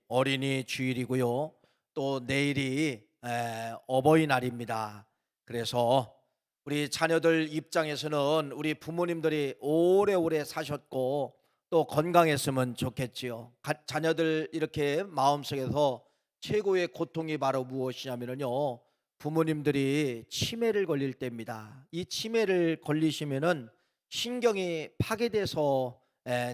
어린이 주일이고요. 또 내일이 어버이날입니다. 그래서 우리 자녀들 입장에서는 우리 부모님들이 오래오래 사셨고 또 건강했으면 좋겠지요. 자녀들 이렇게 마음속에서 최고의 고통이 바로 무엇이냐면요. 부모님들이 치매를 걸릴 때입니다. 이 치매를 걸리시면은 신경이 파괴돼서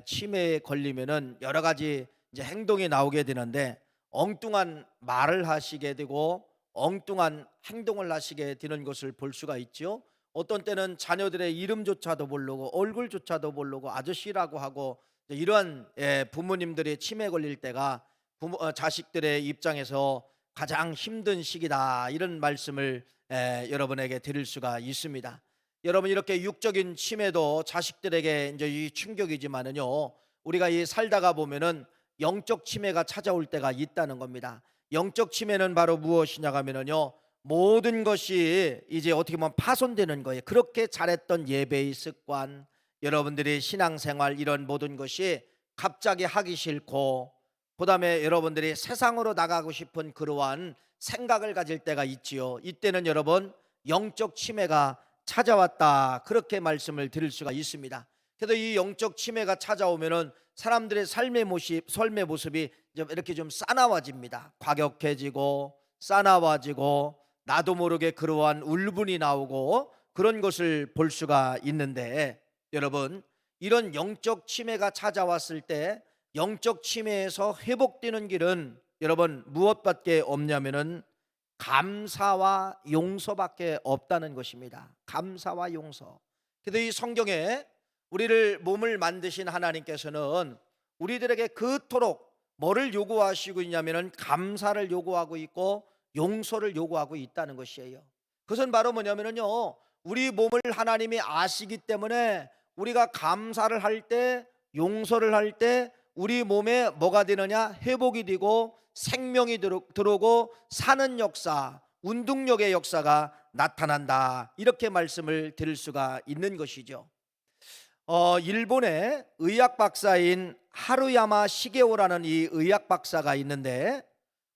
치매에 걸리면은 여러 가지 이제 행동이 나오게 되는데 엉뚱한 말을 하시게 되고 엉뚱한 행동을 하시게 되는 것을 볼 수가 있죠. 어떤 때는 자녀들의 이름조차도 모르고 얼굴조차도 모르고 아저씨라고 하고 이러한 부모님들이 치매 걸릴 때가 자식들의 입장에서 가장 힘든 시기다, 이런 말씀을 여러분에게 드릴 수가 있습니다. 여러분, 이렇게 육적인 치매도 자식들에게 이제 이 충격이지만은요, 우리가 이 살다가 보면은 영적 치매가 찾아올 때가 있다는 겁니다. 영적 치매는 바로 무엇이냐 하면요, 모든 것이 이제 어떻게 보면 파손되는 거예요. 그렇게 잘했던 예배의 습관, 여러분들의 신앙생활, 이런 모든 것이 갑자기 하기 싫고, 그다음에 여러분들이 세상으로 나가고 싶은 그러한 생각을 가질 때가 있지요. 이때는 여러분 영적 치매가 찾아왔다, 그렇게 말씀을 드릴 수가 있습니다. 그래서 이 영적 치매가 찾아오면은 사람들의 삶의 모습이 이렇게 좀 싸나워집니다. 과격해지고 싸나워지고 나도 모르게 그러한 울분이 나오고 그런 것을 볼 수가 있는데, 여러분, 이런 영적 치매가 찾아왔을 때 영적 치매에서 회복되는 길은 여러분 무엇밖에 없냐면은 감사와 용서밖에 없다는 것입니다. 감사와 용서. 그래서 이 성경에 우리를 몸을 만드신 하나님께서는 우리들에게 그토록 뭐를 요구하시고 있냐면은 감사를 요구하고 있고 용서를 요구하고 있다는 것이에요. 그것은 바로 뭐냐면요, 우리 몸을 하나님이 아시기 때문에 우리가 감사를 할 때, 용서를 할 때 우리 몸에 뭐가 되느냐? 회복이 되고 생명이 들어오고 사는 역사, 운동력의 역사가 나타난다, 이렇게 말씀을 드릴 수가 있는 것이죠. 일본의 의학 박사인 하루야마 시게오라는 이 의학 박사가 있는데,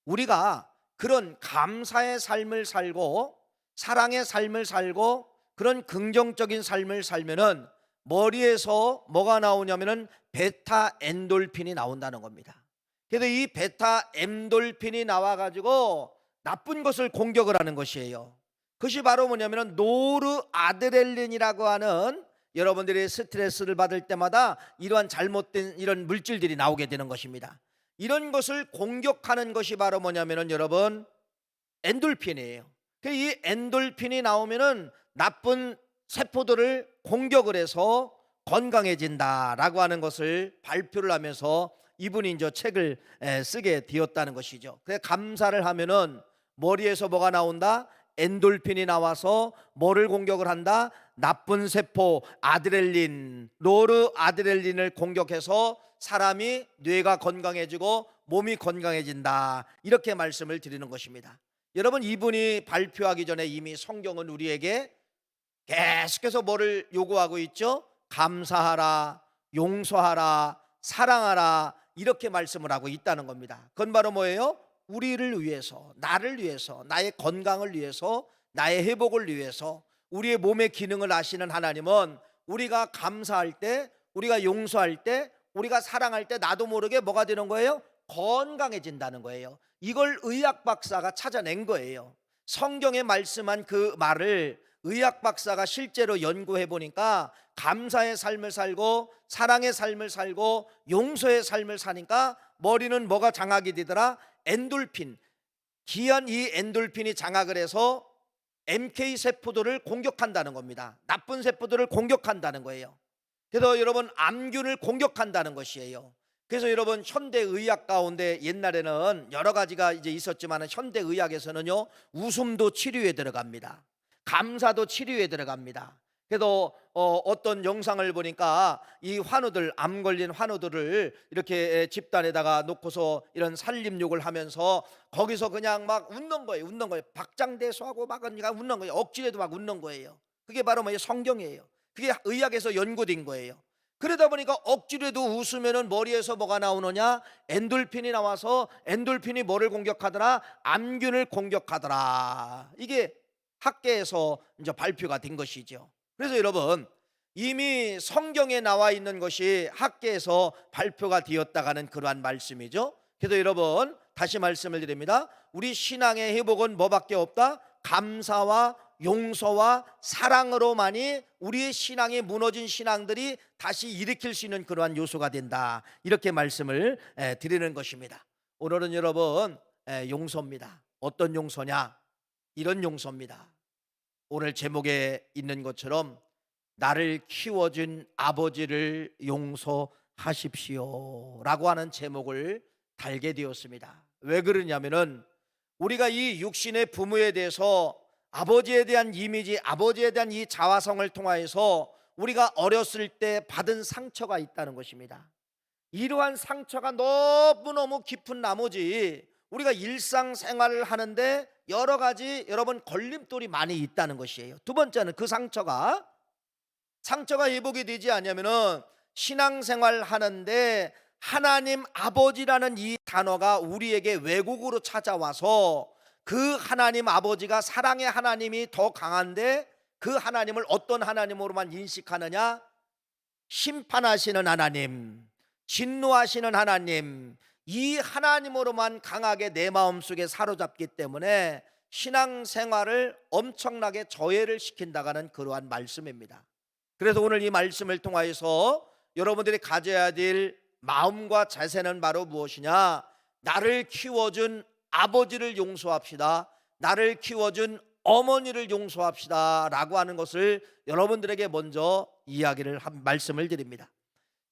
우리가 그런 감사의 삶을 살고 사랑의 삶을 살고 그런 긍정적인 삶을 살면은 머리에서 뭐가 나오냐면은 베타 엔돌핀이 나온다는 겁니다. 그래서 이 베타 엔돌핀이 나와 가지고 나쁜 것을 공격을 하는 것이에요. 그것이 바로 뭐냐면은 노르아드레날린이라고 하는, 여러분들이 스트레스를 받을 때마다 이러한 잘못된 이런 물질들이 나오게 되는 것입니다. 이런 것을 공격하는 것이 바로 뭐냐면은 여러분 엔돌핀이에요. 이 엔돌핀이 나오면은 나쁜 세포들을 공격을 해서 건강해진다라고 하는 것을 발표를 하면서 이분이 이제 책을 쓰게 되었다는 것이죠. 그래서 감사를 하면은 머리에서 뭐가 나온다? 엔돌핀이 나와서 뭐를 공격을 한다? 나쁜 세포 아드레날린, 노르아드레날린을 공격해서 사람이 뇌가 건강해지고 몸이 건강해진다, 이렇게 말씀을 드리는 것입니다. 여러분, 이분이 발표하기 전에 이미 성경은 우리에게 계속해서 뭐를 요구하고 있죠? 감사하라, 용서하라, 사랑하라, 이렇게 말씀을 하고 있다는 겁니다. 그건 바로 뭐예요? 우리를 위해서, 나를 위해서, 나의 건강을 위해서, 나의 회복을 위해서, 우리의 몸의 기능을 아시는 하나님은 우리가 감사할 때, 우리가 용서할 때, 우리가 사랑할 때 나도 모르게 뭐가 되는 거예요? 건강해진다는 거예요. 이걸 의학 박사가 찾아낸 거예요. 성경에 말씀한 그 말을 의학 박사가 실제로 연구해 보니까 감사의 삶을 살고 사랑의 삶을 살고 용서의 삶을 사니까 머리는 뭐가 장악이 되더라? 엔돌핀, 기한 이 엔돌핀이 장악을 해서 MK 세포들을 공격한다는 겁니다. 나쁜 세포들을 공격한다는 거예요. 그래서 여러분 암균을 공격한다는 것이에요. 그래서 여러분 현대 의학 가운데 옛날에는 여러 가지가 이제 있었지만 현대 의학에서는요, 웃음도 치료에 들어갑니다. 감사도 치료에 들어갑니다. 그래도 어떤 영상을 보니까 이 환우들, 암 걸린 환우들을 이렇게 집단에다가 놓고서 이런 살림욕을 하면서 거기서 그냥 막 웃는 거예요. 웃는 거예요. 박장대소하고 막 웃는 거예요. 억지로도 막 웃는 거예요. 그게 바로 뭐예요? 성경이에요. 그게 의학에서 연구된 거예요. 그러다 보니까 억지로도 웃으면은 머리에서 뭐가 나오느냐? 엔돌핀이 나와서 엔돌핀이 뭐를 공격하더라? 암균을 공격하더라. 이게 학계에서 이제 발표가 된 것이죠. 그래서 여러분, 이미 성경에 나와 있는 것이 학계에서 발표가 되었다가는 그러한 말씀이죠. 그래서 여러분, 다시 말씀을 드립니다. 우리 신앙의 회복은 뭐밖에 없다? 감사와 용서와 사랑으로만이 우리의 신앙이 무너진 신앙들이 다시 일으킬 수 있는 그러한 요소가 된다, 이렇게 말씀을 드리는 것입니다. 오늘은 여러분, 용서입니다. 어떤 용서냐? 이런 용서입니다. 오늘 제목에 있는 것처럼 나를 키워준 아버지를 용서하십시오 라고 하는 제목을 달게 되었습니다. 왜 그러냐면은 우리가 이 육신의 부모에 대해서 아버지에 대한 이미지, 아버지에 대한 이 자화성을 통하여서 우리가 어렸을 때 받은 상처가 있다는 것입니다. 이러한 상처가 너무너무 깊은 나머지 우리가 일상생활을 하는데 여러 가지 여러분 걸림돌이 많이 있다는 것이에요. 두 번째는 그 상처가 회복이 되지 않으면은 신앙생활 하는데 하나님 아버지라는 이 단어가 우리에게 왜곡으로 찾아와서 그 하나님 아버지가 사랑의 하나님이 더 강한데 그 하나님을 어떤 하나님으로만 인식하느냐? 심판하시는 하나님, 진노하시는 하나님, 이 하나님으로만 강하게 내 마음속에 사로잡기 때문에 신앙생활을 엄청나게 저해를 시킨다가는 그러한 말씀입니다. 그래서 오늘 이 말씀을 통하여서 여러분들이 가져야 될 마음과 자세는 바로 무엇이냐? 나를 키워준 아버지를 용서합시다, 나를 키워준 어머니를 용서합시다 라고 하는 것을 여러분들에게 먼저 말씀을 드립니다.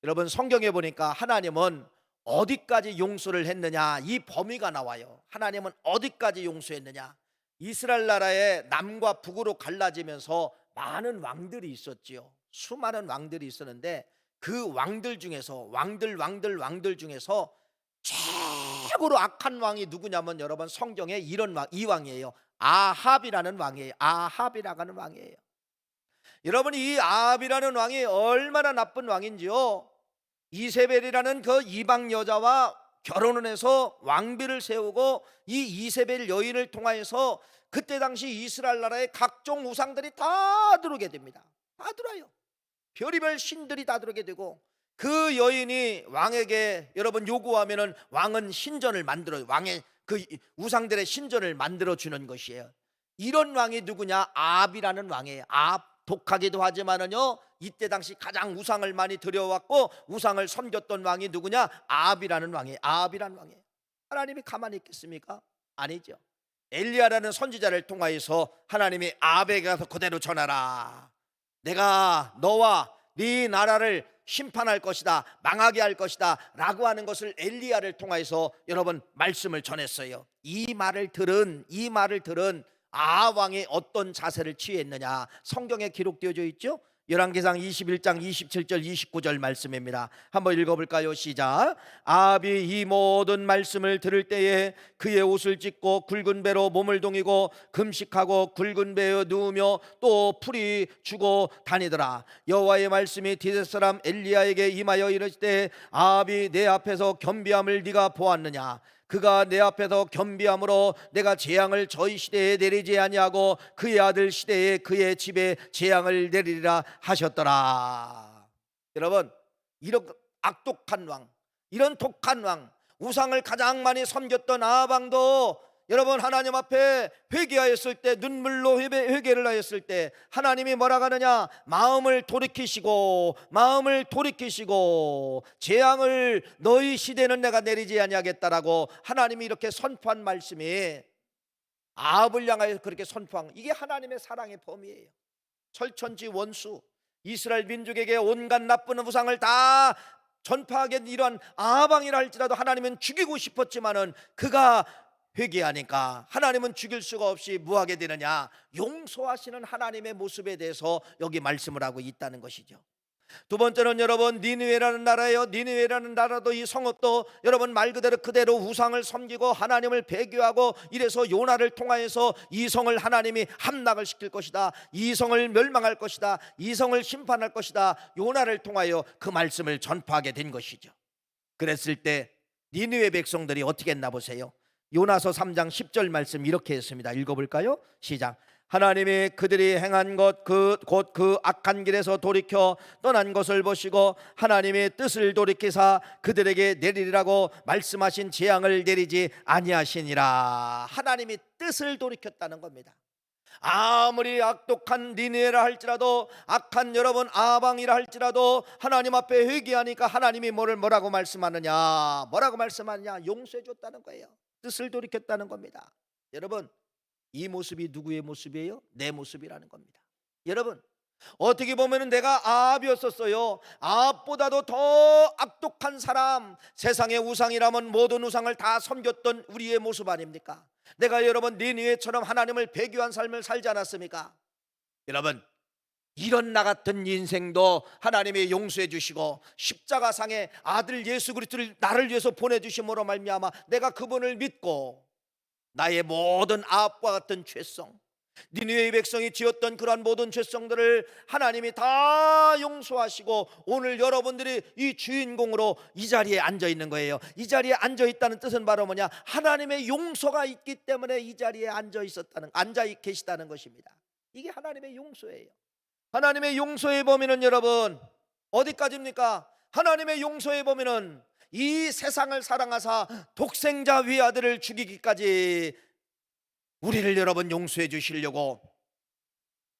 여러분, 성경에 보니까 하나님은 어디까지 용서를 했느냐, 이 범위가 나와요. 하나님은 어디까지 용서했느냐? 이스라엘 나라의 남과 북으로 갈라지면서 많은 왕들이 있었지요. 수많은 왕들이 있었는데 그 왕들 중에서 왕들 중에서 최고로 악한 왕이 누구냐면 여러분, 성경에 이런 왕, 이 왕이에요. 아합이라는 왕이에요. 아합이라는 왕이에요. 여러분, 이 아합이라는 왕이 얼마나 나쁜 왕인지요. 이세벨이라는 그 이방 여자와 결혼을 해서 왕비를 세우고 이 이세벨 여인을 통하여서 그때 당시 이스라엘 나라의 각종 우상들이 다 들어오게 됩니다. 다 들어요. 별의별 신들이 다 들어오게 되고 그 여인이 왕에게 여러분 요구하면은 왕은 신전을 만들어요. 왕의 그 우상들의 신전을 만들어 주는 것이에요. 이런 왕이 누구냐? 아합이라는 왕이에요. 아합, 독하기도 하지만은요, 이때 당시 가장 우상을 많이 들여왔고 우상을 섬겼던 왕이 누구냐? 아합이라는 왕이에요. 아합이라는 왕이에요. 하나님이 가만히 있겠습니까? 아니죠. 엘리야라는 선지자를 통하여서 하나님이 아합에게 가서 그대로 전하라. 내가 너와 네 나라를 심판할 것이다, 망하게 할 것이다 라고 하는 것을 엘리야를 통해서 여러분 말씀을 전했어요. 이 말을 들은 아합 왕이 어떤 자세를 취했느냐? 성경에 기록되어져 있죠. 열왕기상 21장 27절 29절 말씀입니다. 한번 읽어볼까요? 시작. 아합이 이 모든 말씀을 들을 때에 그의 옷을 찢고 굵은 배로 몸을 동이고 금식하고 굵은 배에 누우며 또 풀이 주고 다니더라. 여호와의 말씀이 디벳 사람 엘리야에게 임하여 이르시되 아합이 내 앞에서 겸비함을 네가 보았느냐? 그가 내 앞에서 겸비함으로 내가 재앙을 저희 시대에 내리지 아니하고 그의 아들 시대에 그의 집에 재앙을 내리리라 하셨더라. 여러분, 이런 악독한 왕, 이런 독한 왕, 우상을 가장 많이 섬겼던 아합 왕도 여러분 하나님 앞에 회개하였을 때, 눈물로 회개를 하였을 때 하나님이 뭐라고 하느냐? 마음을 돌이키시고 재앙을 너희 시대는 내가 내리지 아니하겠다라고 하나님이 이렇게 선포한 말씀이 아합을 향하여 그렇게 선포한, 이게 하나님의 사랑의 범위예요. 철천지 원수 이스라엘 민족에게 온갖 나쁜 우상을 다 전파하게 이러한 아합 왕이라 할지라도 하나님은 죽이고 싶었지만은 그가 회개하니까 하나님은 죽일 수가 없이 뭐하게 되느냐? 용서하시는 하나님의 모습에 대해서 여기 말씀을 하고 있다는 것이죠. 두 번째는 여러분 니느웨라는 나라예요. 니느웨라는 나라도 이 성읍도 여러분 말 그대로 우상을 섬기고 하나님을 배교하고 이래서 요나를 통하여서 이 성을 하나님이 함락을 시킬 것이다, 이 성을 멸망할 것이다, 이 성을 심판할 것이다, 요나를 통하여 그 말씀을 전파하게 된 것이죠. 그랬을 때 니느웨 백성들이 어떻게 했나 보세요. 요나서 3장 10절 말씀 이렇게 했습니다. 읽어볼까요? 시작. 하나님이 그들이 행한 것 곧 그 악한 길에서 돌이켜 떠난 것을 보시고 하나님의 뜻을 돌이키사 그들에게 내리라고 말씀하신 재앙을 내리지 아니하시니라. 하나님이 뜻을 돌이켰다는 겁니다. 아무리 악독한 니느웨라 할지라도, 악한 여러분 아방이라 할지라도 하나님 앞에 회개하니까 하나님이 뭐라고 말씀하느냐? 뭐라고 말씀하느냐? 용서해 줬다는 거예요. 뜻을 돌이켰다는 겁니다. 여러분, 이 모습이 누구의 모습이에요? 내 모습이라는 겁니다. 여러분, 어떻게 보면 내가 아합이었었어요. 아합보다도 더 악독한 사람, 세상의 우상이라면 모든 우상을 다 섬겼던 우리의 모습 아닙니까? 내가 여러분 니느웨처럼 하나님을 배교한 삶을 살지 않았습니까? 여러분, 이런 나 같은 인생도 하나님이 용서해 주시고 십자가상에 아들 예수 그리스도를 나를 위해서 보내주심으로 말미암아 내가 그분을 믿고 나의 모든 아합과 같은 죄성, 니느웨 백성이 지었던 그러한 모든 죄성들을 하나님이 다 용서하시고 오늘 여러분들이 이 주인공으로 이 자리에 앉아 있는 거예요. 이 자리에 앉아 있다는 뜻은 바로 뭐냐? 하나님의 용서가 있기 때문에 이 자리에 앉아 계시다는 것입니다. 이게 하나님의 용서예요. 하나님의 용서의 범위는 여러분 어디까지입니까? 하나님의 용서의 범위는 이 세상을 사랑하사 독생자 외아들을 죽이기까지 우리를 여러분 용서해 주시려고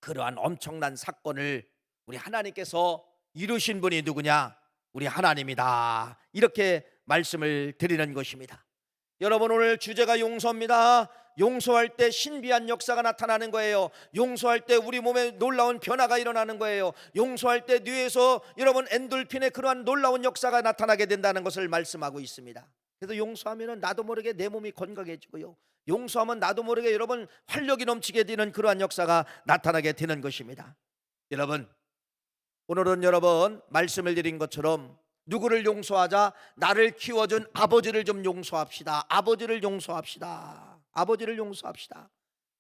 그러한 엄청난 사건을 우리 하나님께서 이루신 분이 누구냐? 우리 하나님이다. 이렇게 말씀을 드리는 것입니다. 여러분, 오늘 주제가 용서입니다. 용서할 때 신비한 역사가 나타나는 거예요. 용서할 때 우리 몸에 놀라운 변화가 일어나는 거예요. 용서할 때 뇌에서 여러분 엔돌핀의 그러한 놀라운 역사가 나타나게 된다는 것을 말씀하고 있습니다. 그래서 용서하면 나도 모르게 내 몸이 건강해지고요, 용서하면 나도 모르게 여러분 활력이 넘치게 되는 그러한 역사가 나타나게 되는 것입니다. 여러분, 오늘은 여러분 말씀을 드린 것처럼 누구를 용서하자? 나를 키워준 아버지를 좀 용서합시다. 아버지를 용서합시다. 아버지를 용서합시다.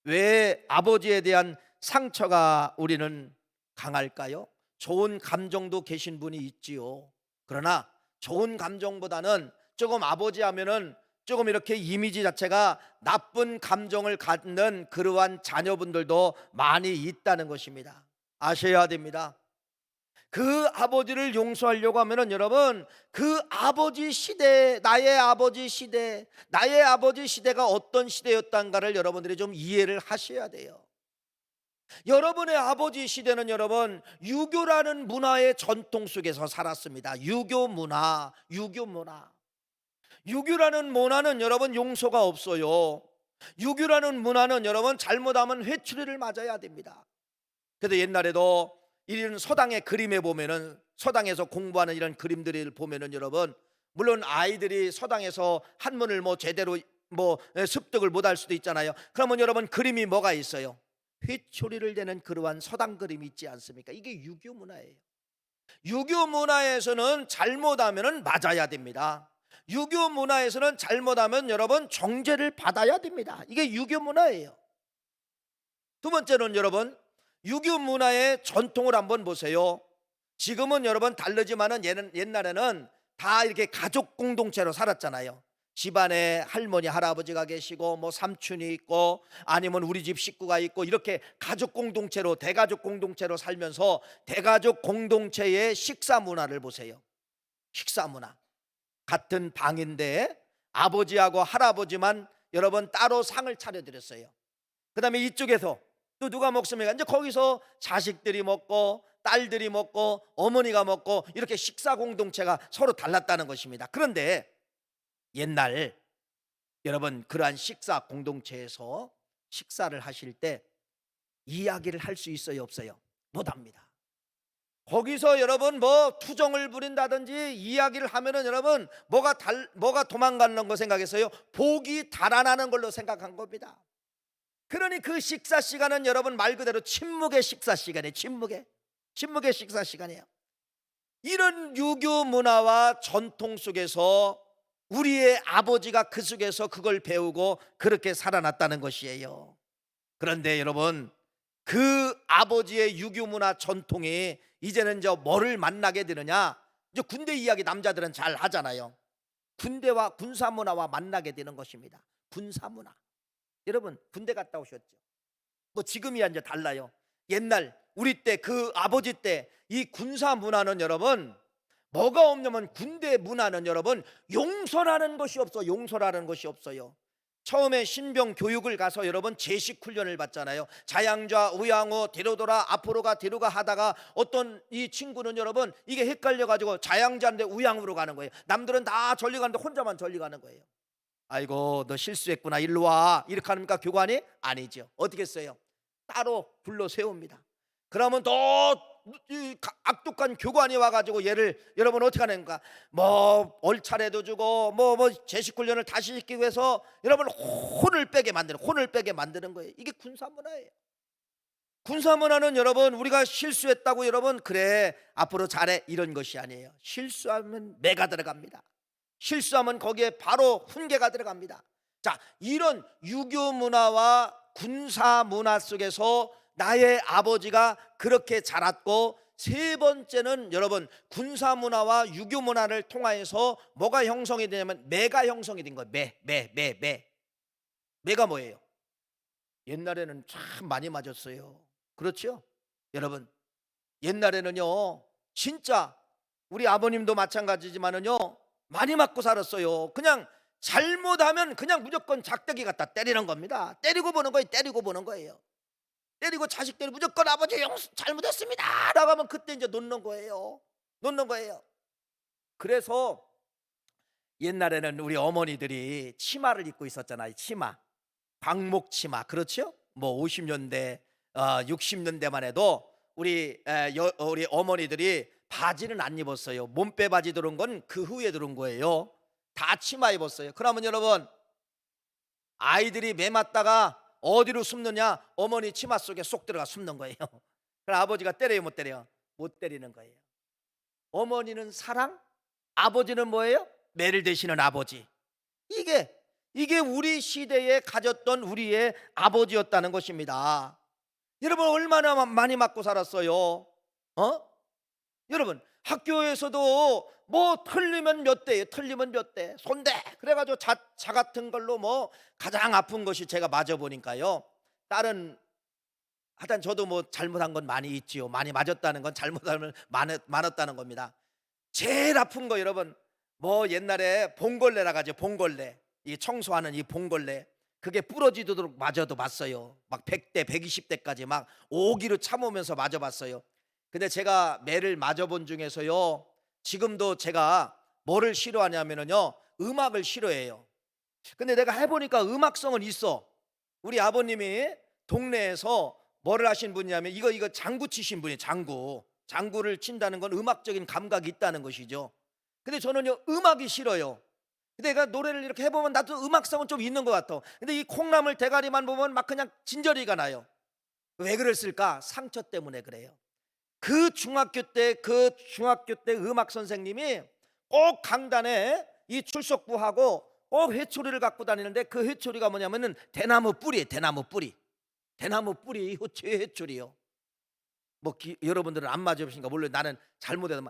왜 아버지에 대한 상처가 우리는 강할까요? 좋은 감정도 계신 분이 있지요. 그러나 좋은 감정보다는 조금 아버지 하면은 조금 이렇게 이미지 자체가 나쁜 감정을 갖는 그러한 자녀분들도 많이 있다는 것입니다. 아셔야 됩니다. 그 아버지를 용서하려고 하면은 여러분 그 아버지 시대, 나의 아버지 시대가 어떤 시대였단가를 여러분들이 좀 이해를 하셔야 돼요. 여러분의 아버지 시대는 여러분 유교라는 문화의 전통 속에서 살았습니다. 유교 문화. 유교라는 문화는 여러분 용서가 없어요. 유교라는 문화는 여러분 잘못하면 회초리를 맞아야 됩니다. 그래서 옛날에도 이런 서당의 그림에 보면은, 서당에서 공부하는 이런 그림들을 보면은 여러분, 물론 아이들이 서당에서 한문을 제대로 습득을 못할 수도 있잖아요. 그러면 여러분 그림이 뭐가 있어요? 회초리를 대는 그러한 서당 그림이 있지 않습니까? 이게 유교 문화예요. 유교 문화에서는 잘못하면은 맞아야 됩니다. 유교 문화에서는 잘못하면 여러분 정죄를 받아야 됩니다. 이게 유교 문화예요. 두 번째는 여러분 유교 문화의 전통을 한번 보세요. 지금은 여러분 다르지만은 옛날에는 다 이렇게 가족 공동체로 살았잖아요. 집안에 할머니 할아버지가 계시고 삼촌이 있고 아니면 우리 집 식구가 있고 이렇게 가족 공동체로, 대가족 공동체로 살면서 대가족 공동체의 식사 문화를 보세요. 식사 문화. 같은 방인데 아버지하고 할아버지만 여러분 따로 상을 차려드렸어요. 그 다음에 이쪽에서 또 누가 먹습니까? 이제 거기서 자식들이 먹고 딸들이 먹고 어머니가 먹고 이렇게 식사 공동체가 서로 달랐다는 것입니다. 그런데 옛날 여러분 그러한 식사 공동체에서 식사를 하실 때 이야기를 할 수 있어요, 없어요? 못합니다. 거기서 여러분 투정을 부린다든지 이야기를 하면은 여러분 뭐가 도망가는 거 생각했어요? 복이 달아나는 걸로 생각한 겁니다. 그러니 그 식사 시간은 여러분 말 그대로 침묵의 식사 시간이에요. 침묵의 식사 시간이에요. 이런 유교 문화와 전통 속에서 우리의 아버지가 그 속에서 그걸 배우고 그렇게 살아났다는 것이에요. 그런데 여러분, 그 아버지의 유교 문화 전통이 이제는 뭐를 만나게 되느냐? 이제 군대 이야기 남자들은 잘 하잖아요. 군대와 군사 문화와 만나게 되는 것입니다. 군사 문화. 여러분, 군대 갔다 오셨죠? 뭐 지금이야 이제 달라요. 옛날 우리 때, 그 아버지 때 이 군사 문화는 여러분 뭐가 없냐면, 군대 문화는 여러분 용서라는 것이 없어. 용서라는 것이 없어요. 처음에 신병 교육을 가서 여러분 제식 훈련을 받잖아요. 자양좌 우양우 뒤로돌아 앞으로가 뒤로가 하다가 어떤 이 친구는 여러분 이게 헷갈려 가지고 자양좌인데 우양우로 가는 거예요. 남들은 다 절리 가는데 혼자만 절리 가는 거예요. 아이고, 너 실수했구나, 일로 와, 이렇게 합니까 교관이? 아니죠. 어떻게 했어요? 따로 불러 세웁니다. 그러면 더 악독한 교관이 와가지고 얘를 여러분 어떻게 하는가? 뭐 얼차례도 주고 뭐 제식훈련을 다시 시키기 위해서 여러분 혼을 빼게 만드는 거예요. 이게 군사문화예요. 군사문화는 여러분 우리가 실수했다고 여러분 그래 앞으로 잘해 이런 것이 아니에요. 실수하면 매가 들어갑니다. 실수하면 거기에 바로 훈계가 들어갑니다. 자, 이런 유교 문화와 군사 문화 속에서 나의 아버지가 그렇게 자랐고, 세 번째는 여러분 군사 문화와 유교 문화를 통하여서 뭐가 형성이 되냐면 매가 형성이 된 거예요. 매가 뭐예요? 옛날에는 참 많이 맞았어요. 그렇죠? 여러분, 옛날에는요 진짜 우리 아버님도 마찬가지지만은요 많이 맞고 살았어요. 그냥 잘못하면 그냥 무조건 작대기 갖다 때리는 겁니다. 때리고 보는 거예요. 때리고 자식들이 무조건 아버지 잘못했습니다 라고 하면 그때 이제 놓는 거예요. 그래서 옛날에는 우리 어머니들이 치마를 입고 있었잖아요. 치마, 광목 치마. 그렇죠? 뭐 50년대 60년대만 해도 우리 어머니들이 바지는 안 입었어요. 몸빼 바지 들은 건 그 후에 들은 거예요. 다 치마 입었어요. 그러면 여러분 아이들이 매 맞다가 어디로 숨느냐? 어머니 치마 속에 쏙 들어가 숨는 거예요. 그럼 아버지가 때려요, 못 때려요? 못 때리는 거예요. 어머니는 사랑, 아버지는 뭐예요? 매를 대시는 아버지. 이게 우리 시대에 가졌던 우리의 아버지였다는 것입니다. 여러분 얼마나 많이 맞고 살았어요? 여러분 학교에서도 뭐 틀리면 몇 대, 손대. 그래가지고 자 같은 걸로 뭐 가장 아픈 것이 제가 맞아 보니까요. 다른 하여튼 저도 뭐 잘못한 건 많이 있지요. 많이 맞았다는 건 잘못하면 많았다는 겁니다. 제일 아픈 거 여러분 뭐 옛날에 봉골레라 하죠. 봉골레, 이 청소하는 이 봉골레, 그게 부러지도록 맞아도 봤어요. 막 100대 120대까지 막 오기로 참으면서 맞아봤어요. 근데 제가 매를 맞아본 중에서요 지금도 제가 뭐를 싫어하냐면요 음악을 싫어해요. 근데 내가 해보니까 음악성은 있어. 우리 아버님이 동네에서 뭐를 하신 분이냐면 이거 장구 치신 분이에요. 장구를 친다는 건 음악적인 감각이 있다는 것이죠. 근데 저는요 음악이 싫어요. 근데 내가 노래를 이렇게 해보면 나도 음악성은 좀 있는 것 같아. 근데 이 콩나물 대가리만 보면 막 그냥 진저리가 나요. 왜 그랬을까? 상처 때문에 그래요. 그 중학교 때 음악 선생님이 꼭 강단에 이 출석부하고 꼭 회초리를 갖고 다니는데 그 회초리가 뭐냐면은 대나무 뿌리예요. 대나무 뿌리 회초리요. 뭐 여러분들은 안 맞으신가 몰라요. 나는 잘못해서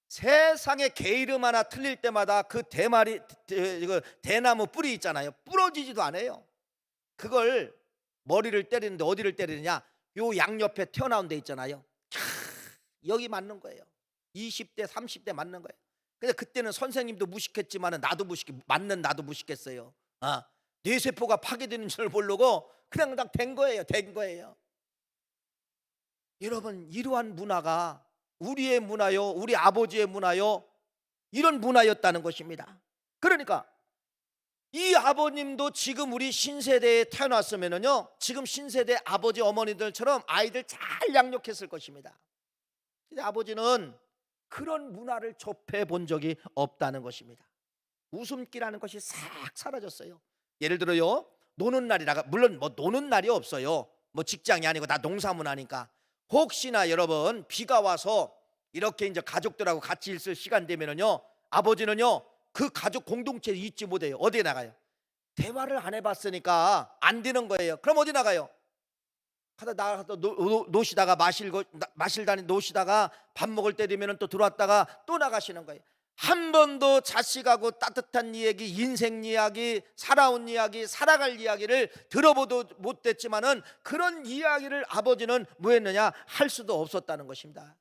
세상에 개 이름 하나 틀릴 때마다 그 대나무 뿌리 있잖아요. 부러지지도 않아요. 그걸 머리를 때리는데 어디를 때리느냐? 요 양옆에 튀어나온 데 있잖아요. 여기 맞는 거예요. 20대 30대 맞는 거예요. 근데 그때는 선생님도 무식했지만 나도 무식했어요. 뇌세포가 파괴되는 줄 모르고 그냥 된 거예요. 여러분 이러한 문화가 우리의 문화요, 우리 아버지의 문화요, 이런 문화였다는 것입니다. 그러니까 이 아버님도 지금 우리 신세대에 태어났으면요 지금 신세대 아버지 어머니들처럼 아이들 잘 양육했을 것입니다. 아버지는 그런 문화를 접해 본 적이 없다는 것입니다. 웃음기라는 것이 싹 사라졌어요. 예를 들어요 노는 날이라가, 물론 뭐 노는 날이 없어요. 뭐 직장이 아니고 다 농사문 하니까 혹시나 여러분 비가 와서 이렇게 이제 가족들하고 같이 있을 시간 되면은요, 아버지는요 그 가족 공동체에 있지 못해요. 어디에 나가요? 대화를 안 해봤으니까 안 되는 거예요. 그럼 어디 나가요? 하다 나가서 노시다가 마실다니 노시다가 밥 먹을 때 되면 또 들어왔다가 또 나가시는 거예요. 한 번도 자식하고 따뜻한 이야기, 인생 이야기, 살아온 이야기, 살아갈 이야기를 들어보도 못했지만은 그런 이야기를 아버지는 뭐 했느냐? 할 수도 없었다는 것입니다.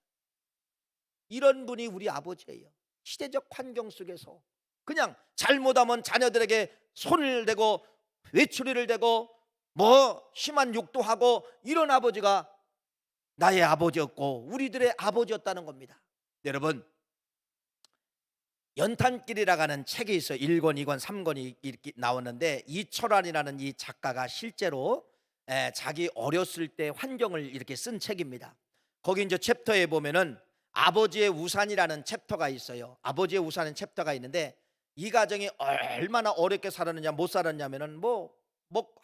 이런 분이 우리 아버지예요. 시대적 환경 속에서 그냥 잘못하면 자녀들에게 손을 대고 외출이를 대고 뭐 심한 욕도 하고, 이런 아버지가 나의 아버지였고 우리들의 아버지였다는 겁니다. 여러분, 연탄길이라고 하는 책이 있어요. 1권, 2권, 3권이 이렇게 나오는데, 이철환이라는 이 작가가 실제로 자기 어렸을 때 환경을 이렇게 쓴 책입니다. 거기 이제 챕터에 보면은 아버지의 우산이라는 챕터가 있어요. 아버지의 우산은 챕터가 있는데, 이 가정이 얼마나 어렵게 살았느냐, 못 살았냐면은 뭐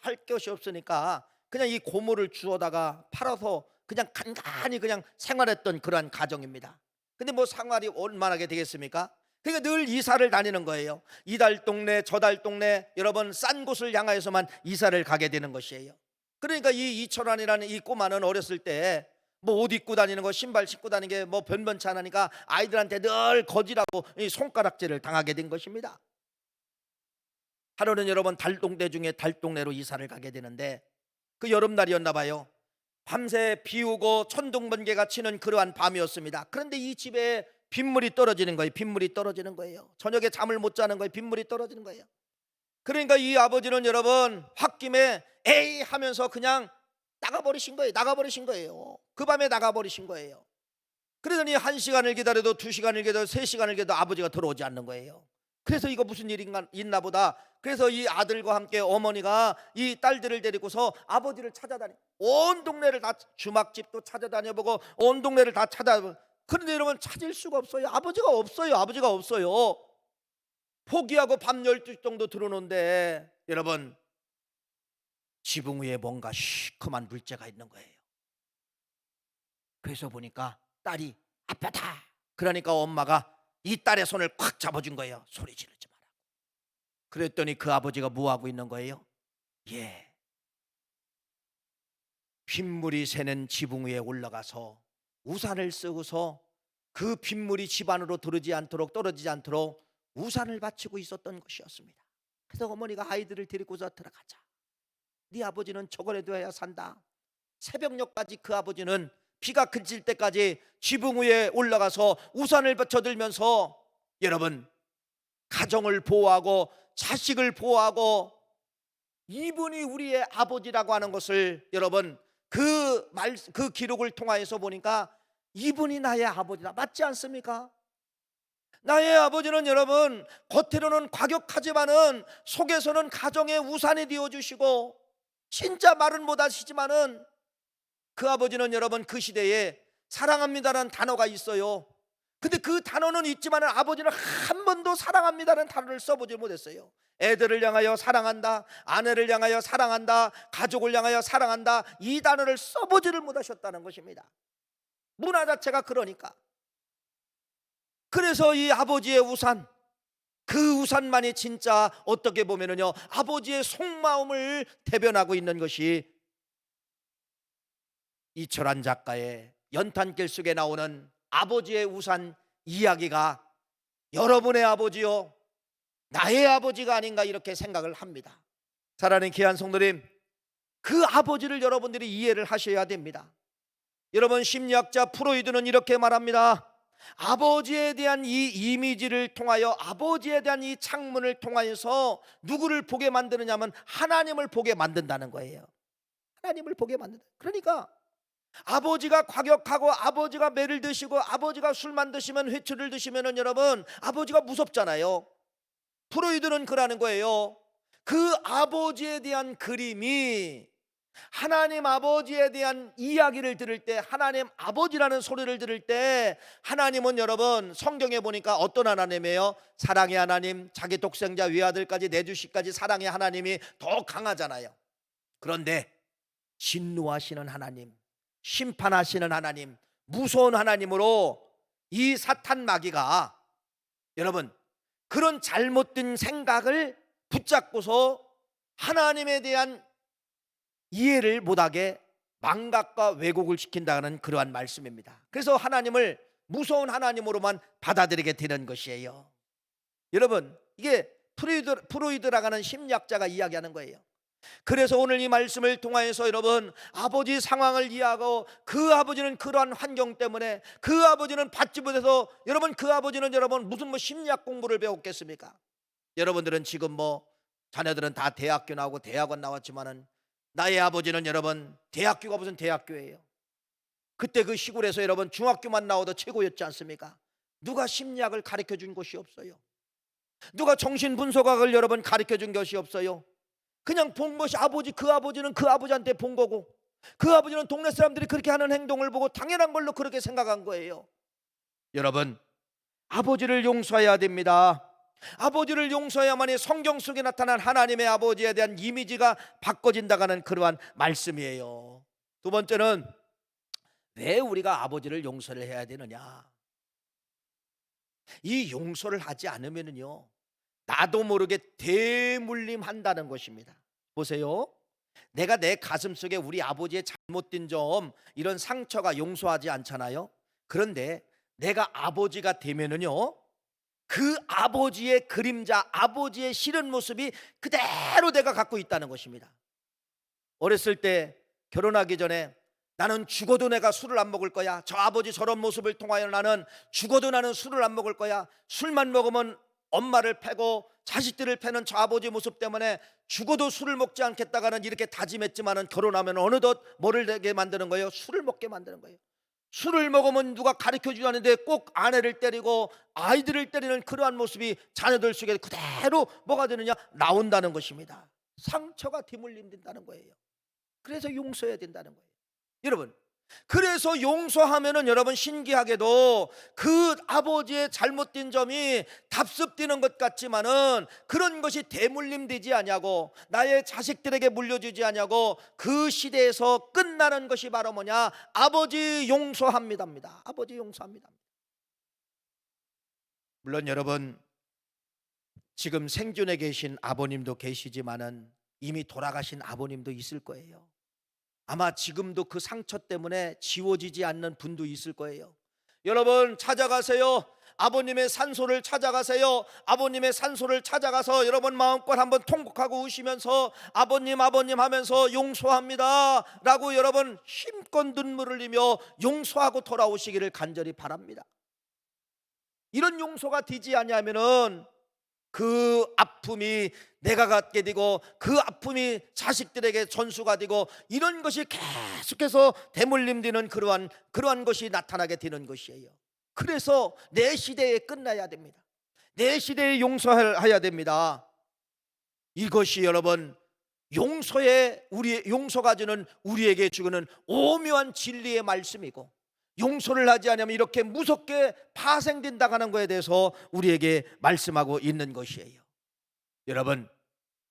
할 것이 없으니까 그냥 이 고물을 주워다가 팔아서 그냥 간간히 그냥 생활했던 그러한 가정입니다. 근데 뭐 생활이 얼마나 되겠습니까? 그러니까 늘 이사를 다니는 거예요. 이달 동네 저달 동네, 여러분 싼 곳을 향하여서만 이사를 가게 되는 것이에요. 그러니까 이 이철환이라는 이 꼬마는 어렸을 때 뭐 옷 입고 다니는 거, 신발 신고 다니는 게 뭐 변변치 않으니까 아이들한테 늘 거지라고 이 손가락질을 당하게 된 것입니다. 하루는 여러분 달동네 중에 달동네로 이사를 가게 되는데, 그 여름날이었나 봐요. 밤새 비 오고 천둥번개가 치는 그러한 밤이었습니다. 그런데 이 집에 빗물이 떨어지는 거예요. 빗물이 떨어지는 거예요. 저녁에 잠을 못 자는 거예요. 빗물이 떨어지는 거예요. 그러니까 이 아버지는 여러분 홧김에 에이 하면서 그냥 나가버리신 거예요. 나가버리신 거예요. 그 밤에 나가버리신 거예요. 그러더니 1시간을 기다려도 2시간을 기다려도 3시간을 기다려도 아버지가 들어오지 않는 거예요. 그래서 이거 무슨 일이 있나 보다. 그래서 이 아들과 함께 어머니가 이 딸들을 데리고서 아버지를 찾아다니, 온 동네를 다, 주막집도 찾아다녀보고 온 동네를 다 찾아보고, 그런데 여러분 찾을 수가 없어요. 아버지가 없어요. 아버지가 없어요. 포기하고 밤 12시 정도 들어오는데 여러분 지붕 위에 뭔가 시커먼 물체가 있는 거예요. 그래서 보니까 딸이 아빠다. 그러니까 엄마가 이 딸의 손을 콱 잡아준 거예요. 소리 지르지 마라. 그랬더니 그 아버지가 뭐 하고 있는 거예요? 예, 빗물이 새는 지붕 위에 올라가서 우산을 쓰고서 그 빗물이 집 안으로 들어오지 않도록, 떨어지지 않도록 우산을 받치고 있었던 것이었습니다. 그래서 어머니가 아이들을 데리고서 들어가자. 네 아버지는 저걸 해도 해야 산다. 새벽녘까지 그 아버지는 비가 그칠 때까지 지붕 위에 올라가서 우산을 받쳐들면서 여러분 가정을 보호하고 자식을 보호하고, 이분이 우리의 아버지라고 하는 것을 여러분 그 기록을 통하여서 보니까 이분이 나의 아버지다. 맞지 않습니까? 나의 아버지는 여러분 겉으로는 과격하지만은 속에서는 가정의 우산이 되어주시고, 진짜 말은 못하시지만은 그 아버지는 여러분 그 시대에 사랑합니다라는 단어가 있어요. 근데 그 단어는 있지만은 아버지는 한 번도 사랑합니다라는 단어를 써보지 못했어요. 애들을 향하여 사랑한다, 아내를 향하여 사랑한다, 가족을 향하여 사랑한다, 이 단어를 써보지를 못하셨다는 것입니다. 문화 자체가 그러니까. 그래서 이 아버지의 우산, 그 우산만이 진짜 어떻게 보면은요 아버지의 속마음을 대변하고 있는 것이 이철환 작가의 연탄길 속에 나오는 아버지의 우산 이야기가 여러분의 아버지요 나의 아버지가 아닌가, 이렇게 생각을 합니다. 사랑하는 귀한 성도님, 그 아버지를 여러분들이 이해를 하셔야 됩니다. 여러분 심리학자 프로이드는 이렇게 말합니다. 아버지에 대한 이 이미지를 통하여, 아버지에 대한 이 창문을 통하여서 누구를 보게 만드느냐면 하나님을 보게 만든다는 거예요. 하나님을 보게 만든다. 그러니까 아버지가 과격하고 아버지가 매를 드시고 아버지가 술만 드시면, 회초를 드시면은 여러분 아버지가 무섭잖아요. 프로이드는 그러는 거예요. 그 아버지에 대한 그림이 하나님 아버지에 대한 이야기를 들을 때, 하나님 아버지라는 소리를 들을 때, 하나님은 여러분 성경에 보니까 어떤 하나님이에요? 사랑의 하나님, 자기 독생자 외아들까지 내주시까지 사랑의 하나님이 더 강하잖아요. 그런데 진노하시는 하나님, 심판하시는 하나님, 무서운 하나님으로 이 사탄 마귀가 여러분 그런 잘못된 생각을 붙잡고서 하나님에 대한 이해를 못하게 망각과 왜곡을 시킨다는 그러한 말씀입니다. 그래서 하나님을 무서운 하나님으로만 받아들이게 되는 것이에요. 여러분 이게 프로이드라고 하는 심리학자가 이야기하는 거예요. 그래서 오늘 이 말씀을 통하여서 여러분 아버지 상황을 이해하고 그 아버지는 그러한 환경 때문에 그 아버지는 받지 못해서 여러분 그 아버지는 여러분 무슨 심리학 공부를 배웠겠습니까? 여러분들은 지금 자녀들은 다 대학교 나오고 대학원 나왔지만은 나의 아버지는 여러분 대학교가 무슨 대학교예요? 그때 그 시골에서 여러분 중학교만 나와도 최고였지 않습니까? 누가 심리학을 가르쳐 준 것이 없어요. 누가 정신분석학을 여러분 가르쳐 준 것이 없어요. 그냥 본 것이 그 아버지는 그 아버지한테 본 거고 그 아버지는 동네 사람들이 그렇게 하는 행동을 보고 당연한 걸로 그렇게 생각한 거예요. 여러분 아버지를 용서해야 됩니다. 아버지를 용서해야만이 성경 속에 나타난 하나님의 아버지에 대한 이미지가 바꿔진다는 그러한 말씀이에요. 두 번째는 왜 우리가 아버지를 용서를 해야 되느냐? 이 용서를 하지 않으면요 나도 모르게 대물림한다는 것입니다. 보세요. 내가 내 가슴속에 우리 아버지의 잘못된 점 이런 상처가 용서하지 않잖아요. 그런데 내가 아버지가 되면은요 그 아버지의 그림자, 아버지의 싫은 모습이 그대로 내가 갖고 있다는 것입니다. 어렸을 때 결혼하기 전에 나는 죽어도 내가 술을 안 먹을 거야. 저 아버지 저런 모습을 통하여 나는 죽어도 나는 술을 안 먹을 거야. 술만 먹으면 엄마를 패고 자식들을 패는 저 아버지 모습 때문에 죽어도 술을 먹지 않겠다가는 이렇게 다짐했지만은 결혼하면 어느덧 뭐를 되게 만드는 거예요? 술을 먹게 만드는 거예요. 술을 먹으면 누가 가르쳐 주지 않는데 꼭 아내를 때리고 아이들을 때리는 그러한 모습이 자녀들 속에 그대로 뭐가 되느냐? 나온다는 것입니다. 상처가 뒤물림된다는 거예요. 그래서 용서해야 된다는 거예요. 여러분 그래서 용서하면은 여러분 신기하게도 그 아버지의 잘못된 점이 답습되는 것 같지만은 그런 것이 대물림되지 아니하고 나의 자식들에게 물려주지 아니하고 그 시대에서 끝나는 것이 바로 뭐냐? 아버지 용서합니다입니다. 아버지 용서합니다. 물론 여러분 지금 생존에 계신 아버님도 계시지만은 이미 돌아가신 아버님도 있을 거예요. 아마 지금도 그 상처 때문에 지워지지 않는 분도 있을 거예요. 여러분 찾아가세요. 아버님의 산소를 찾아가세요. 아버님의 산소를 찾아가서 여러분 마음껏 한번 통곡하고 우시면서 아버님 아버님 하면서 용서합니다 라고 여러분 힘껏 눈물을 흘리며 용서하고 돌아오시기를 간절히 바랍니다. 이런 용서가 되지 아니하면은 그 아픔이 내가 갖게 되고 그 아픔이 자식들에게 전수가 되고 이런 것이 계속해서 대물림되는 그러한 것이 나타나게 되는 것이에요. 그래서 내 시대에 끝나야 됩니다. 내 시대에 용서해야 됩니다. 이것이 여러분 용서가 주는 우리에게 주는 오묘한 진리의 말씀이고 용서를 하지 않으면 이렇게 무섭게 파생된다고 하는 것에 대해서 우리에게 말씀하고 있는 것이에요. 여러분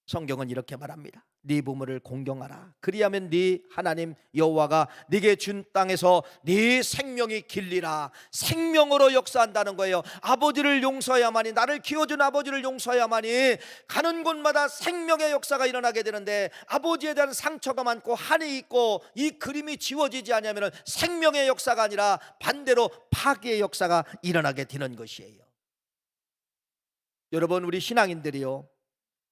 성경은 이렇게 말합니다. 네 부모를 공경하라. 그리하면 네 하나님 여호와가 네게 준 땅에서 네 생명이 길리라. 생명으로 역사한다는 거예요. 아버지를 용서해야만이, 나를 키워준 아버지를 용서해야만이 가는 곳마다 생명의 역사가 일어나게 되는데 아버지에 대한 상처가 많고 한이 있고 이 그림이 지워지지 않으면 생명의 역사가 아니라 반대로 파괴의 역사가 일어나게 되는 것이에요. 여러분 우리 신앙인들이요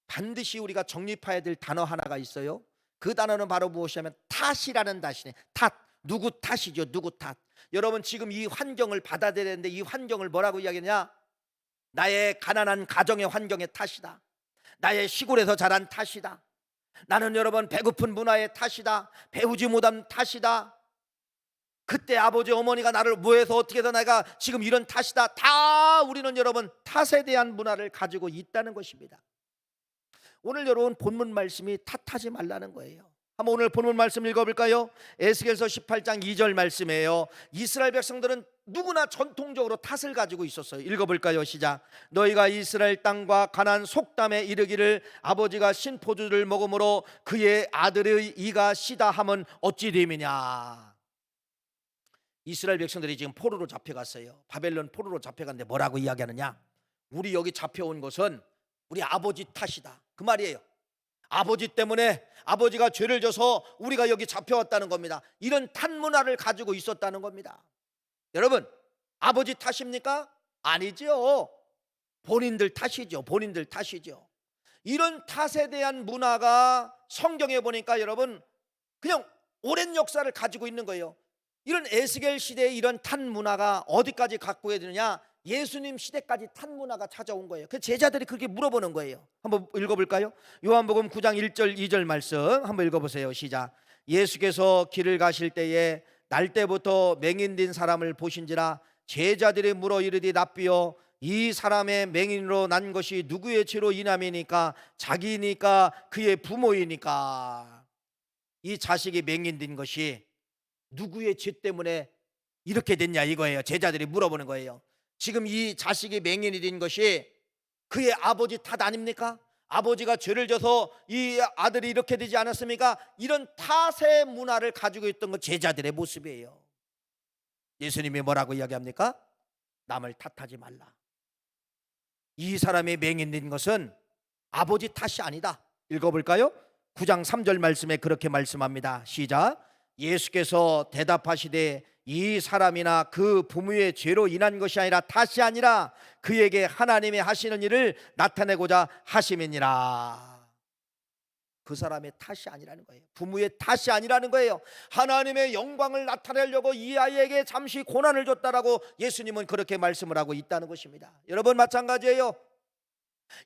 반드시 우리가 정립해야 될 단어 하나가 있어요. 그 단어는 바로 무엇이냐면 탓이라는 탓이네. 탓, 누구 탓이죠. 누구 탓. 여러분 지금 이 환경을 받아들여야 되는데 이 환경을 뭐라고 이야기하냐? 나의 가난한 가정의 환경의 탓이다. 나의 시골에서 자란 탓이다. 나는 여러분 배고픈 문화의 탓이다. 배우지 못한 탓이다. 그때 아버지 어머니가 나를 뭐해서 어떻게 해서 내가 지금 이런 탓이다. 다 우리는 여러분 탓에 대한 문화를 가지고 있다는 것입니다. 오늘 여러분 본문 말씀이 탓하지 말라는 거예요. 한번 오늘 본문 말씀 읽어볼까요? 에스겔서 18장 2절 말씀이에요. 이스라엘 백성들은 누구나 전통적으로 탓을 가지고 있었어요. 읽어볼까요? 시작. 너희가 이스라엘 땅과 가나안 속담에 이르기를 아버지가 신포주를 먹음으로 그의 아들의 이가 시다 함은 어찌 됨이냐. 이스라엘 백성들이 지금 포로로 잡혀갔어요. 바벨론 포로로 잡혀갔는데 뭐라고 이야기하느냐? 우리 여기 잡혀온 것은 우리 아버지 탓이다, 그 말이에요. 아버지 때문에, 아버지가 죄를 져서 우리가 여기 잡혀왔다는 겁니다. 이런 탓 문화를 가지고 있었다는 겁니다. 여러분, 아버지 탓입니까? 아니죠. 본인들 탓이죠. 본인들 탓이죠. 이런 탓에 대한 문화가 성경에 보니까 여러분 그냥 오랜 역사를 가지고 있는 거예요. 이런 에스겔 시대의 이런 탓 문화가 어디까지 갖고 있느냐? 예수님 시대까지 탓 문화가 찾아온 거예요. 그 제자들이 그렇게 물어보는 거예요. 한번 읽어볼까요? 요한복음 9장 1절 2절 말씀 한번 읽어보세요. 시작. 예수께서 길을 가실 때에 날 때부터 맹인된 사람을 보신지라 제자들이 물어 이르되 랍비여 이 사람의 맹인으로 난 것이 누구의 죄로 인함이니까? 자기니까 그의 부모이니까? 이 자식이 맹인된 것이 누구의 죄 때문에 이렇게 됐냐 이거예요. 제자들이 물어보는 거예요. 지금 이 자식이 맹인이 된 것이 그의 아버지 탓 아닙니까? 아버지가 죄를 져서 이 아들이 이렇게 되지 않았습니까? 이런 탓의 문화를 가지고 있던 건 제자들의 모습이에요. 예수님이 뭐라고 이야기합니까? 남을 탓하지 말라. 이 사람이 맹인된 것은 아버지 탓이 아니다. 읽어볼까요? 9장 3절 말씀에 그렇게 말씀합니다. 시작. 예수께서 대답하시되 이 사람이나 그 부모의 죄로 인한 것이 아니라 탓이 아니라 그에게 하나님의 하시는 일을 나타내고자 하심이니라. 그 사람의 탓이 아니라는 거예요. 부모의 탓이 아니라는 거예요. 하나님의 영광을 나타내려고 이 아이에게 잠시 고난을 줬다라고 예수님은 그렇게 말씀을 하고 있다는 것입니다. 여러분 마찬가지예요.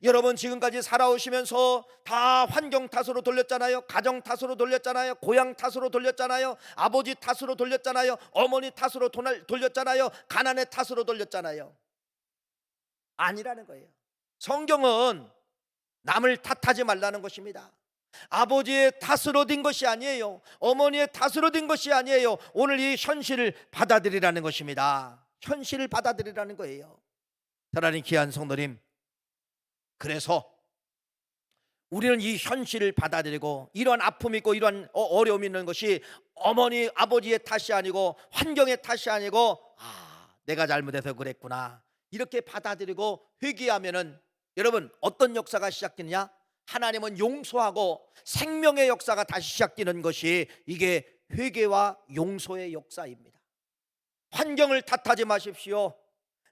여러분 지금까지 살아오시면서 다 환경 탓으로 돌렸잖아요. 가정 탓으로 돌렸잖아요. 고향 탓으로 돌렸잖아요. 아버지 탓으로 돌렸잖아요. 어머니 탓으로 돌렸잖아요. 가난의 탓으로 돌렸잖아요. 아니라는 거예요. 성경은 남을 탓하지 말라는 것입니다. 아버지의 탓으로 된 것이 아니에요. 어머니의 탓으로 된 것이 아니에요. 오늘 이 현실을 받아들이라는 것입니다. 현실을 받아들이라는 거예요. 사랑하는 귀한 성도님, 그래서 우리는 이 현실을 받아들이고 이러한 아픔이 있고 이러한 어려움이 있는 것이 어머니 아버지의 탓이 아니고 환경의 탓이 아니고 내가 잘못해서 그랬구나 이렇게 받아들이고 회개하면은 여러분 어떤 역사가 시작되느냐? 하나님은 용서하고 생명의 역사가 다시 시작되는 것이 이게 회개와 용서의 역사입니다. 환경을 탓하지 마십시오.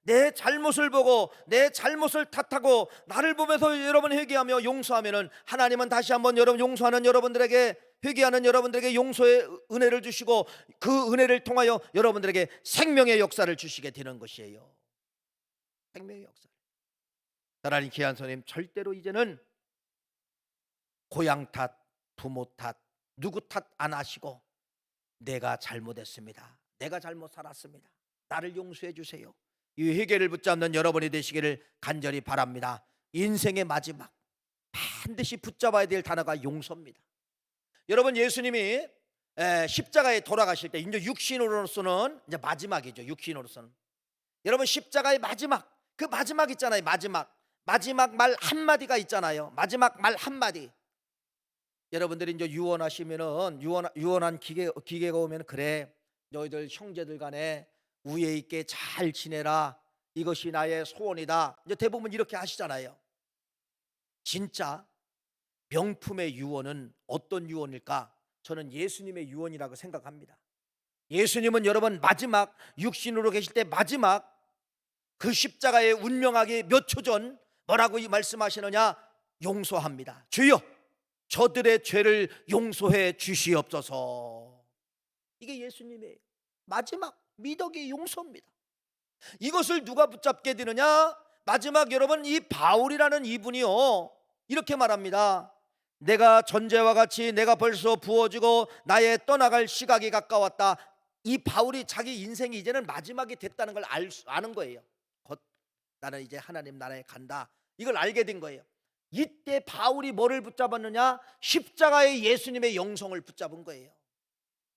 내 잘못을 보고 내 잘못을 탓하고 나를 보면서 여러분 회개하며 용서하면은 하나님은 다시 한번 여러분 용서하는 여러분들에게, 회개하는 여러분들에게 용서의 은혜를 주시고 그 은혜를 통하여 여러분들에게 생명의 역사를 주시게 되는 것이에요. 생명의 역사. 사랑하는 귀한 손님, 절대로 이제는 고향 탓, 부모 탓, 누구 탓 안 하시고 내가 잘못했습니다. 내가 잘못 살았습니다. 나를 용서해 주세요. 이 회개를 붙잡는 여러분이 되시기를 간절히 바랍니다. 인생의 마지막 반드시 붙잡아야 될 단어가 용서입니다. 여러분 예수님이 십자가에 돌아가실 때 이제 육신으로서는 이제 마지막이죠. 육신으로서는 여러분 십자가의 마지막, 그 마지막 있잖아요. 마지막 말 한마디가 있잖아요. 마지막 말 한마디. 여러분들이 이제 유언하시면은 유언한 기계가 오면 그래 너희들 형제들 간에 우애 있게 잘 지내라. 이것이 나의 소원이다. 이제 대부분 이렇게 하시잖아요. 진짜 명품의 유언은 어떤 유언일까? 저는 예수님의 유언이라고 생각합니다. 예수님은 여러분 마지막 육신으로 계실 때 마지막 그 십자가의 운명하기 몇 초 전 뭐라고 말씀하시느냐? 용서합니다. 주여 저들의 죄를 용서해 주시옵소서. 이게 예수님의 마지막 미덕의 용서입니다. 이것을 누가 붙잡게 되느냐? 마지막 여러분 이 바울이라는 이분이요 이렇게 말합니다. 내가 전제와 같이 내가 벌써 부어지고 나의 떠나갈 시각이 가까웠다. 이 바울이 자기 인생이 이제는 마지막이 됐다는 걸 아는 거예요. 곧 나는 이제 하나님 나라에 간다. 이걸 알게 된 거예요. 이때 바울이 뭐를 붙잡았느냐? 십자가의 예수님의 영성을 붙잡은 거예요.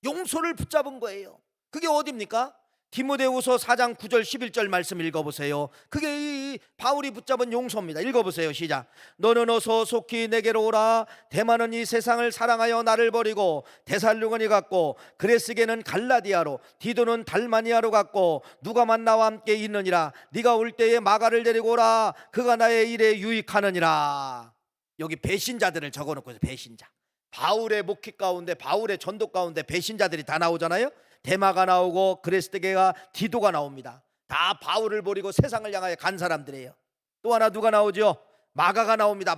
용서를 붙잡은 거예요. 그게 어디입니까? 디모데후서 4장 9절 11절 말씀 읽어보세요. 그게 이 바울이 붙잡은 용서입니다. 읽어보세요. 시작. 너는 어서 속히 내게로 오라. 데마는 이 세상을 사랑하여 나를 버리고 데살로니가에 갔고 그레스게는 갈라디아로 디도는 달마니아로 갔고 누가만 나와 함께 있느니라. 네가 올 때에 마가를 데리고 오라. 그가 나의 일에 유익하느니라. 여기 배신자들을 적어놓고 있어요. 배신자. 바울의 목회 가운데, 바울의 전도 가운데 배신자들이 다 나오잖아요. 데마가 나오고 그레스게가 디도가 나옵니다. 다 바울을 버리고 세상을 향하여 간 사람들이에요. 또 하나 누가 나오죠? 마가가 나옵니다.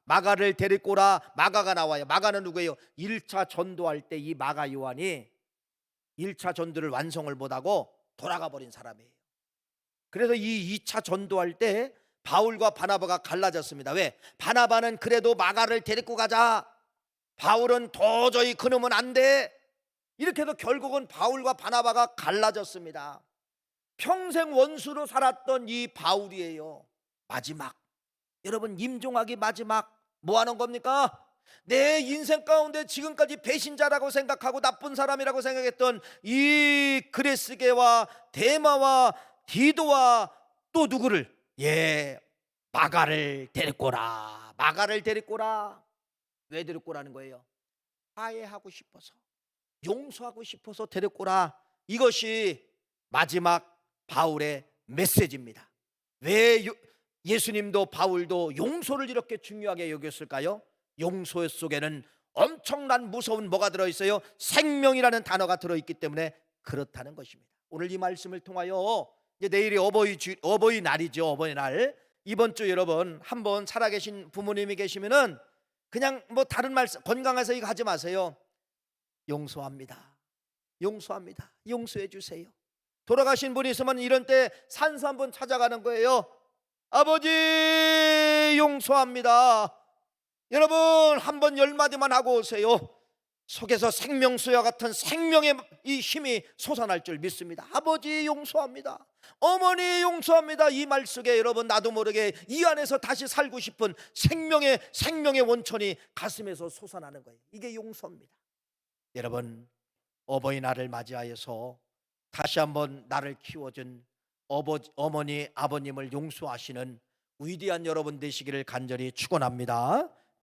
마가를 데리고 오라. 마가가 나와요. 마가는 누구예요? 1차 전도할 때 이 마가 요한이 1차 전도를 완성을 못하고 돌아가 버린 사람이에요. 그래서 이 2차 전도할 때 바울과 바나바가 갈라졌습니다. 왜? 바나바는 그래도 마가를 데리고 가자. 바울은 도저히 그놈은 안 돼. 이렇게 해서 결국은 바울과 바나바가 갈라졌습니다. 평생 원수로 살았던 이 바울이에요. 마지막, 여러분, 임종하기 마지막 뭐 하는 겁니까? 내 인생 가운데 지금까지 배신자라고 생각하고 나쁜 사람이라고 생각했던 이 그레스게와 데마와 디도와 또 누구를? 마가를 데리고 오라. 마가를 데리고 오라. 왜 데리고 오라는 거예요? 화해하고 싶어서, 용서하고 싶어서 데리고 오라. 이것이 마지막 바울의 메시지입니다. 왜 예수님도 바울도 용서를 이렇게 중요하게 여겼을까요? 용서 속에는 엄청난 무서운 뭐가 들어있어요? 생명이라는 단어가 들어있기 때문에 그렇다는 것입니다. 오늘 이 말씀을 통하여 이제 내일이 어버이날이죠. 어버이날. 이번 주 여러분 한번 살아계신 부모님이 계시면은 그냥 뭐 다른 말씀, 건강해서 이거 하지 마세요. 용서합니다. 용서합니다. 용서해 주세요. 돌아가신 분이 있으면 이런 때 산소 한번 찾아가는 거예요. 아버지 용서합니다. 여러분 한번 10마디만 하고 오세요. 속에서 생명수와 같은 생명의 이 힘이 솟아날 줄 믿습니다. 아버지 용서합니다. 어머니 용서합니다. 이 말 속에 여러분 나도 모르게 이 안에서 다시 살고 싶은 생명의 원천이 가슴에서 솟아나는 거예요. 이게 용서입니다. 여러분 어버이날을 맞이하여서 다시 한번 나를 키워준 어머니 아버님을 용서하시는 위대한 여러분 되시기를 간절히 축원합니다.